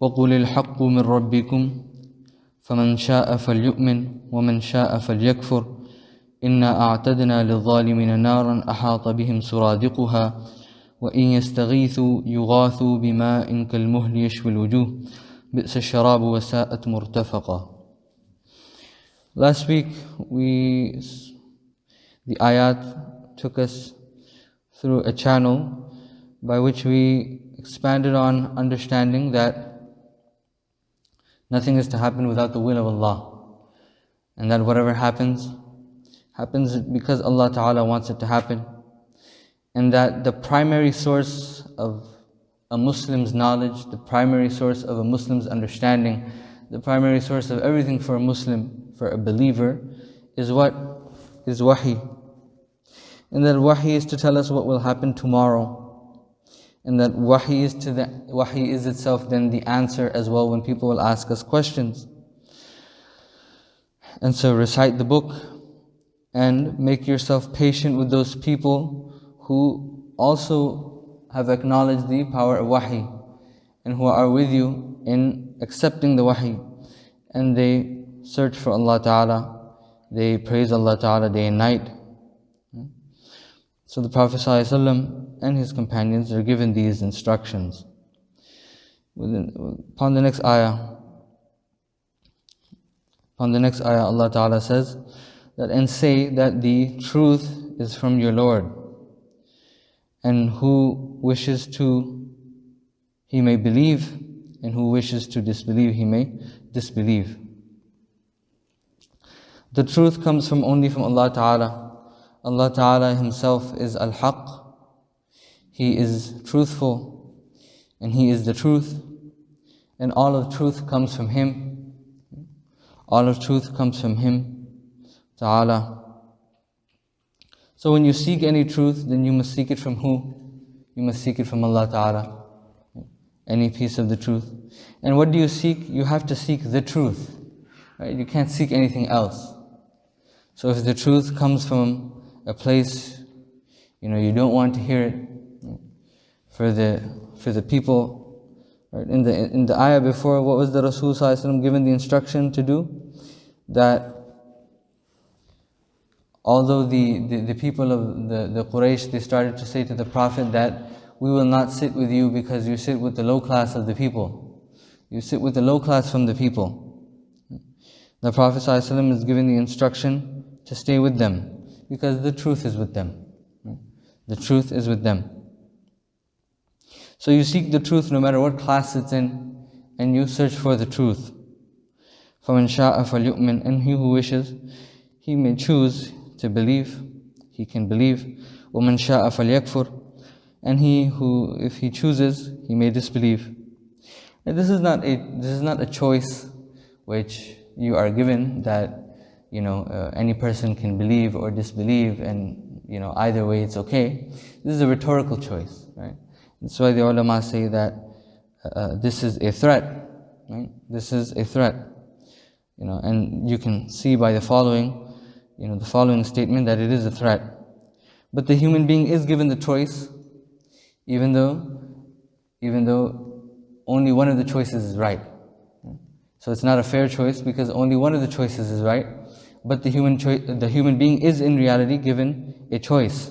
وَقُلِ الْحَقُّ مِنْ رَبِّكُمْ فَمَنْ شَاءَ فَلْيُؤْمِنْ وَمَنْ شَاءَ فَلْيَكْفُرْ إِنَّا أَعْتَدْنَا لِلظَّالِمِينَ نَارًا أَحَاطَ بِهِمْ سُرَادِقُهَا وَإِنْ يَسْتَغِيثُوا يُغَاثُوا بِمَاءٍ كَالْمُهْلِ يَشْوِي الْوُجُوهَ بِئْسَ الشَّرَابُ وَسَاءَتْ مُرْتَفَقًا. Last week, the ayat took us through a channel by which we expanded on understanding that nothing is to happen without the will of Allah, and that whatever happens because Allah Ta'ala wants it to happen, and that the primary source of a Muslim's knowledge, the primary source of a Muslim's understanding, the primary source of everything for a Muslim, for a believer, is what? Is wahi. And that wahi is to tell us what will happen tomorrow. And that wahi is itself then the answer as well when people will ask us questions. And so recite the book and make yourself patient with those people who also have acknowledged the power of wahi and who are with you in accepting the wahi, and they search for Allah Ta'ala, they praise Allah Ta'ala day and night. So the Prophet ﷺ and his companions are given these instructions. Upon the next ayah, Allah Ta'ala says that, and say that the truth is from your Lord, and who wishes to, he may believe, and who wishes to disbelieve, he may disbelieve. The truth comes only from Allah Ta'ala. Allah Ta'ala Himself is Al-Haq. He is truthful, and He is the truth, and all of truth comes from Him. All of truth comes from Him, Ta'ala. So when you seek any truth, then you must seek it from who? You must seek it from Allah Ta'ala. Any piece of the truth. And what do you seek? You have to seek the truth. Right? You can't seek anything else. So if the truth comes from a place, you don't want to hear it, for the people, right? In the ayah before, what was the Rasul ﷺ given the instruction to do? That although the people of the Quraysh, they started to say to the Prophet that we will not sit with you because you sit with the low class of the people. You sit with the low class from the people. The Prophet ﷺ is given the instruction to stay with them, because the truth is with them. The truth is with them. So you seek the truth no matter what class it's in, and you search for the truth. فَمَنْ شَاءَ فَلْيُؤْمِنْ, and he who wishes, he may choose to believe, he can believe. وَمَنْ شَاءَ فَلْيَكْفُرْ, and he who, if he chooses, he may disbelieve. And this is not a choice which you are given that any person can believe or disbelieve, and either way it's okay. This is a rhetorical choice, right? That's why the ulama say that this is a threat, right? This is a threat, and you can see by the following statement that it is a threat. But the human being is given the choice, even though only one of the choices is right. So it's not a fair choice because only one of the choices is right. But the human being is in reality given a choice.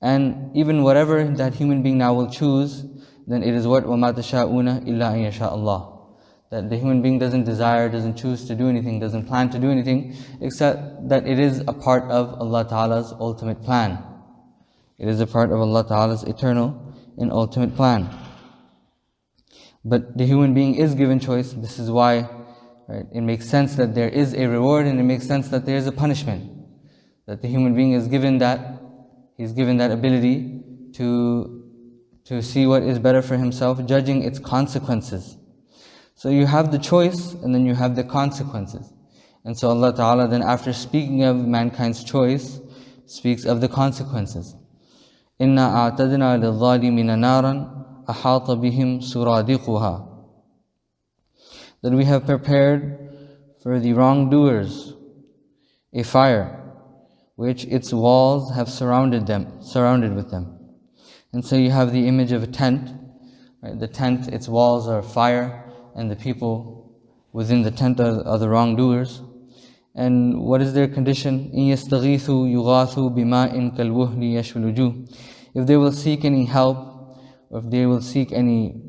And even whatever that human being now will choose, then it is what? وَمَا تَشَاءُونَ إِلَّا أَن يَشَاءَ اللَّهُ. That the human being doesn't desire, doesn't choose to do anything, doesn't plan to do anything, except that it is a part of Allah Ta'ala's ultimate plan. It is a part of Allah Ta'ala's eternal and ultimate plan. But the human being is given choice. This is why, right, it makes sense that there is a reward, and it makes sense that there is a punishment. That the human being is given that, he's given that ability to see what is better for himself, judging its consequences. So you have the choice, and then you have the consequences. And so Allah Ta'ala then, after speaking of mankind's choice, speaks of the consequences. إِنَّا أَعْتَدْنَا لِلظَّالِمِينَ نَارًا أَحَاطَ بِهِمْ سُرَادِقُهَا. That we have prepared for the wrongdoers a fire, which its walls have surrounded with them. And so you have the image of a tent, right? The tent, its walls are fire, and the people within the tent are the wrongdoers. And what is their condition? إِن يَسْتَغِيثُوا يُغَاثُوا بِمَاءٍ كَالْوُهْلِ يَشْوِي الْوُجُوهِ. If they will seek any help, or if they will seek any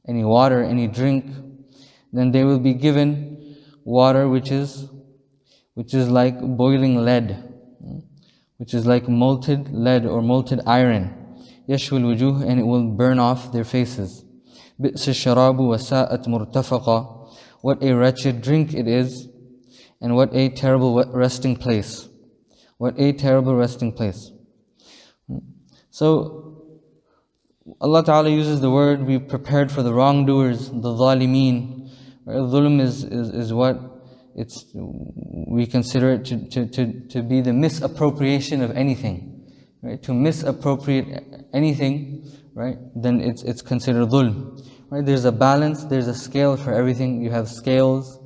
water, any drink, then they will be given water which is like boiling lead, which is like molten lead or molten iron. يَشْوِي الْوُجُوهِ, and it will burn off their faces. بِئْسَ الشَّرَابُ وَسَاءَتْ مُرْتَفَقًا. What a wretched drink it is, and what a terrible resting place. What a terrible resting place. So, Allah Ta'ala uses the word, be prepared for the wrongdoers, the zalimeen. Dhulm is what we consider it to be the misappropriation of anything. Right? To misappropriate anything, right? Then it's considered dhulm. Right? There's a balance, there's a scale for everything. You have scales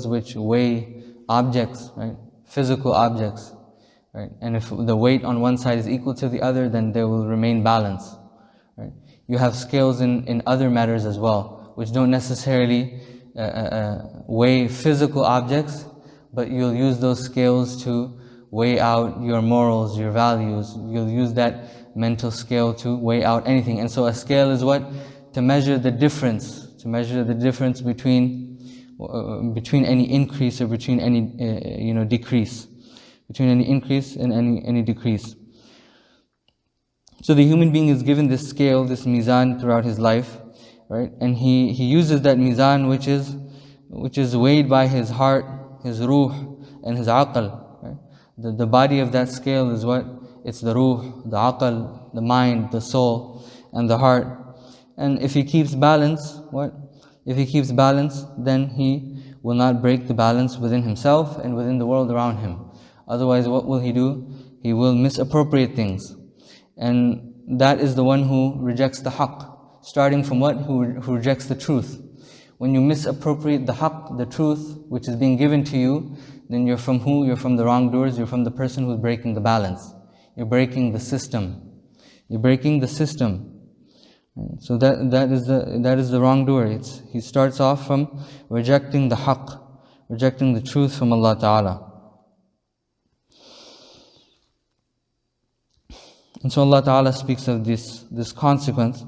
which weigh objects, right? Physical objects, right? And if the weight on one side is equal to the other, then there will remain balance, right? You have scales in other matters as well, which don't necessarily weigh physical objects, but you'll use those scales to weigh out your morals, your values. You'll use that mental scale to weigh out anything. And so a scale is what? To measure the difference, between any increase or between any decrease, between any increase and any decrease. So the human being is given this scale, this mizan throughout his life, right? And he uses that mizan which is weighed by his heart, his ruh, and his aql. Right? The body of that scale is what? It's the ruh, the aql, the mind, the soul, and the heart. And if he keeps balance, what? If he keeps balance, then he will not break the balance within himself and within the world around him. Otherwise, what will he do? He will misappropriate things. And that is the one who rejects the haqq. Starting from what? Who rejects the truth. When you misappropriate the haqq, the truth, which is being given to you, then you're from who? You're from the wrongdoers, you're from the person who's breaking the balance. You're breaking the system. You're breaking the system. So that is the wrongdoer. He starts off from rejecting the haqq, rejecting the truth from Allah Ta'ala. And so Allah Ta'ala speaks of this consequence.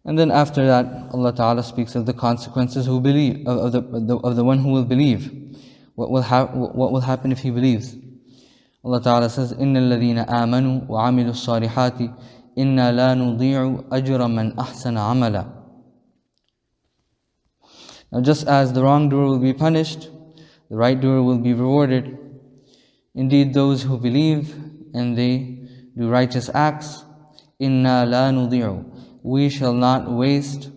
And then after that, Allah Ta'ala speaks of the consequences who believe, of the one who will believe. What will happen if he believes? Allah Ta'ala says, إِنَّ الَّذِينَ آمَنُوا وَعَمِلُوا الصَّالِحَاتِ إِنَّا لَا نُضِيعُ أَجْرَ مَنْ أَحْسَنَ عَمَلًا. Now just as the wrongdoer will be punished, the right doer will be rewarded. Indeed, those who believe and they do righteous acts, إِنَّا لَا نُضِيعُ, we shall not waste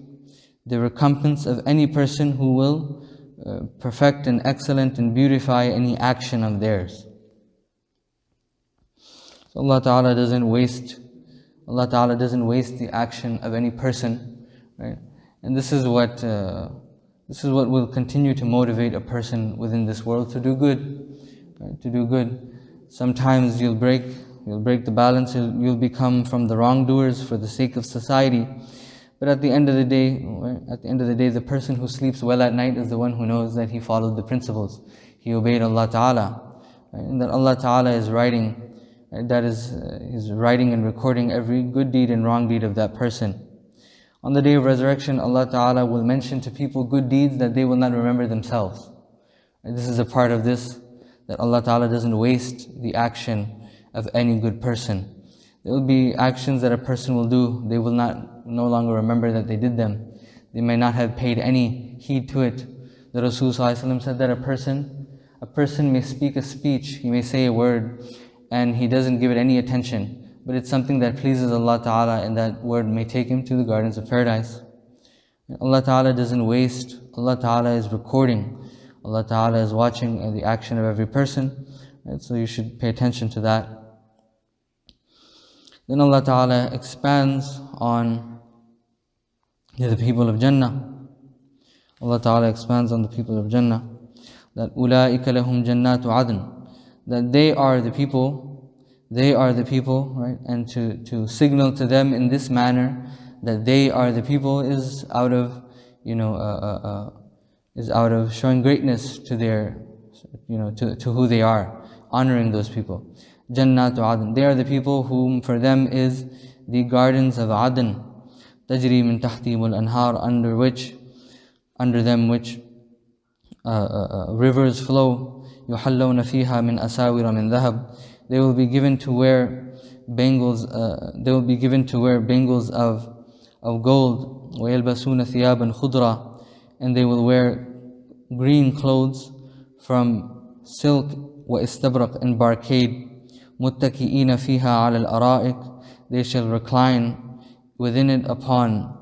the recompense of any person who will perfect and excellent and beautify any action of theirs. So Allah Ta'ala doesn't waste the action of any person, right? And this is what will continue to motivate a person within this world to do good, right? To do good. Sometimes you'll break the balance, you'll become from the wrongdoers for the sake of society. But at the end of the day, right? The person who sleeps well at night is the one who knows that he followed the principles. He obeyed Allah Ta'ala, right? And that Allah Ta'ala is writing. That is, He's writing and recording every good deed and wrong deed of that person. On the day of resurrection, Allah Ta'ala will mention to people good deeds that they will not remember themselves. And this is a part of this, that Allah Ta'ala doesn't waste the action of any good person. There will be actions that a person will do, they will no longer remember that they did them. They may not have paid any heed to it. The Rasul ﷺ said that a person may speak a speech, he may say a word, and he doesn't give it any attention, but it's something that pleases Allah Ta'ala, and that word may take him to the gardens of paradise. Allah Ta'ala doesn't waste. Allah Ta'ala is recording. Allah Ta'ala is watching the action of every person, right? So you should pay attention to that. Then Allah Ta'ala expands on the people of Jannah. Allah Ta'ala expands on the people of Jannah, that أُولَٰئِكَ لَهُمْ جَنَّاتُ عَدْنٍ, that they are the people, right? And to signal to them in this manner that they are the people is out of is out of showing greatness to their, to who they are, honoring those people. Jannatu Adn, they are the people whom for them is the gardens of Adn, tajri min tahtihim al-anhar, under them which rivers flow. يحلون فيها من أساور من ذهب, they will be given to wear bangles. They will be given to wear bangles of gold. ويلبسون ثيابا خضرا, and they will wear green clothes from silk. وإستبرق, and brocade. متكئين فيها على الأرائك, they shall recline within it upon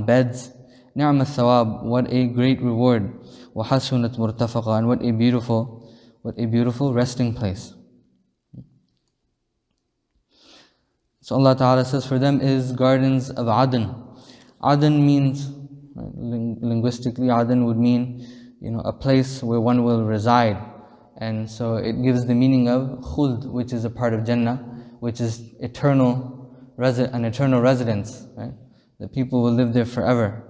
beds. نعم الثواب, what a great reward. وحسنت مرتفقا, and what a beautiful resting place. So Allah Ta'ala says for them is gardens of Adn. Adn means, linguistically, Adn would mean, a place where one will reside. And so it gives the meaning of khuld, which is a part of Jannah, which is an eternal residence, right? The people will live there forever.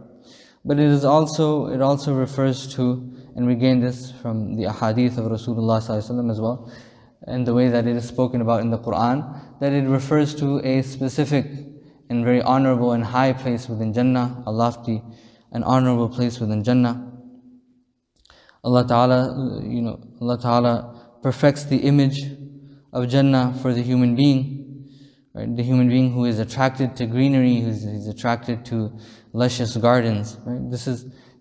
But it also refers to, and we gain this from the ahadith of Rasulullah ﷺ as well, and the way that it is spoken about in the Quran, that it refers to a specific and very honorable and high place within Jannah, a lofty and honorable place within Jannah. Allah Ta'ala perfects the image of Jannah for the human being, right? The human being who is attracted to greenery, who's attracted to luscious gardens, right?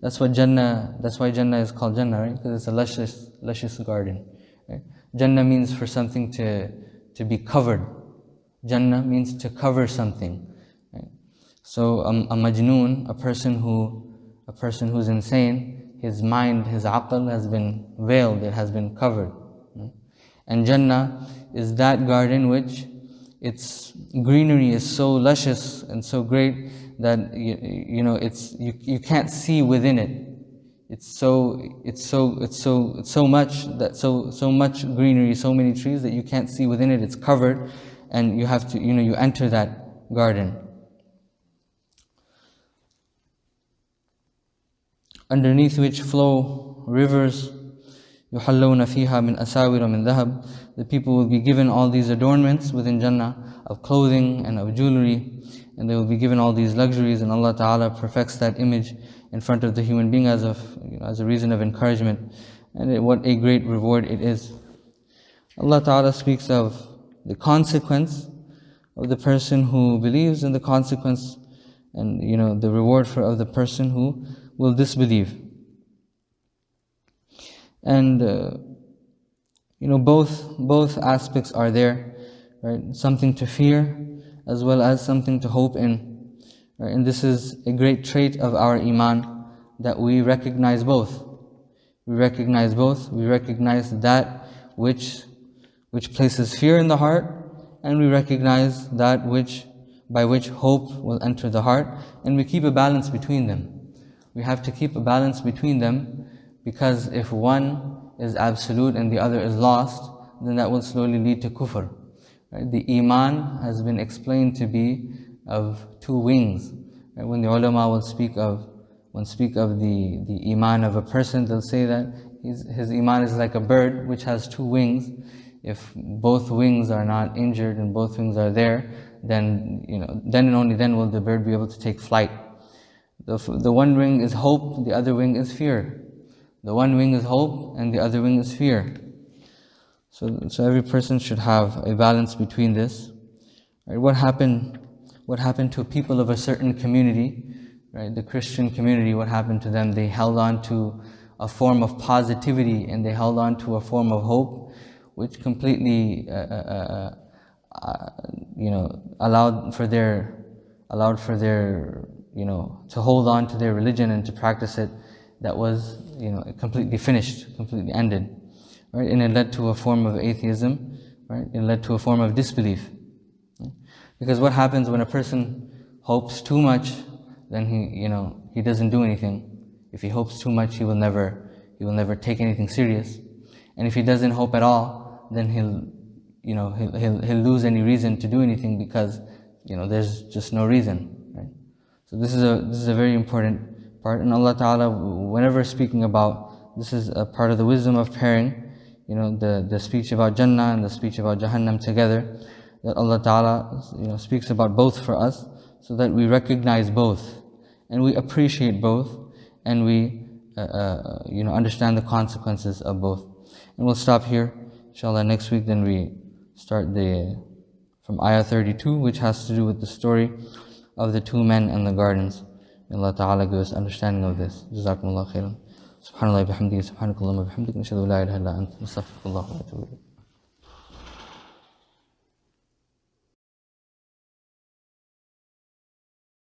That's why Jannah is called Jannah, right? Because it's a luscious garden, right? Jannah means for something to be covered. Jannah means to cover something, right? So a majnoon, a person who's insane, his mind, his aql has been veiled, it has been covered. Right? And Jannah is that garden which its greenery is so luscious and so great that you can't see within it. It's so much greenery, so many trees that you can't see within it. It's covered, and you have to you enter that garden. Underneath which flow rivers. يحلون فيها من أساور من ذهب, the people will be given all these adornments within Jannah of clothing and of jewelry, and they will be given all these luxuries, and Allah Ta'ala perfects that image in front of the human being as a reason of encouragement, and what a great reward it is. Allah Ta'ala speaks of the consequence of the person who believes, and the consequence and the reward of the person who will disbelieve. And both aspects are there, right? Something to fear as well as something to hope in, right? And this is a great trait of our iman, that we recognize both. We recognize both. We recognize that which places fear in the heart, and we recognize that by which hope will enter the heart, and we keep a balance between them. We have to keep a balance between them, because if one is absolute and the other is lost, then that will slowly lead to kufr. Right? The iman has been explained to be of two wings. Right? When the ulama will speak of the iman of a person, they'll say that his iman is like a bird which has two wings. If both wings are not injured and both wings are there, then then and only then will the bird be able to take flight. The one wing is hope, the other wing is fear. The one wing is hope, and the other wing is fear. So every person should have a balance between this. Right? What happened to people of a certain community, right? The Christian community, what happened to them? They held on to a form of positivity, and they held on to a form of hope, which completely allowed for their to hold on to their religion and to practice it. That was completely finished, completely ended, right? And it led to a form of atheism, right? It led to a form of disbelief, right? Because what happens when a person hopes too much, then he doesn't do anything. If he hopes too much, he will never take anything serious. And if he doesn't hope at all, then he'll lose any reason to do anything, because there's just no reason, right? So this is a very important part. And Allah Ta'ala, whenever speaking about, this is a part of the wisdom of pairing, the speech about Jannah and the speech about Jahannam together, that Allah Ta'ala speaks about both for us, so that we recognize both, and we appreciate both, and we understand the consequences of both. And we'll stop here. Inshallah, next week then we start from ayah 32, which has to do with the story of the two men and the gardens. May Allah Ta'ala give us understanding of this. Jazakumullah khairan. Subhanallah bihamdihi, subhanakallahumma bihamdik, nashhadu an la ilaha illa anta, nastaghfiruka wa natubu ilayk.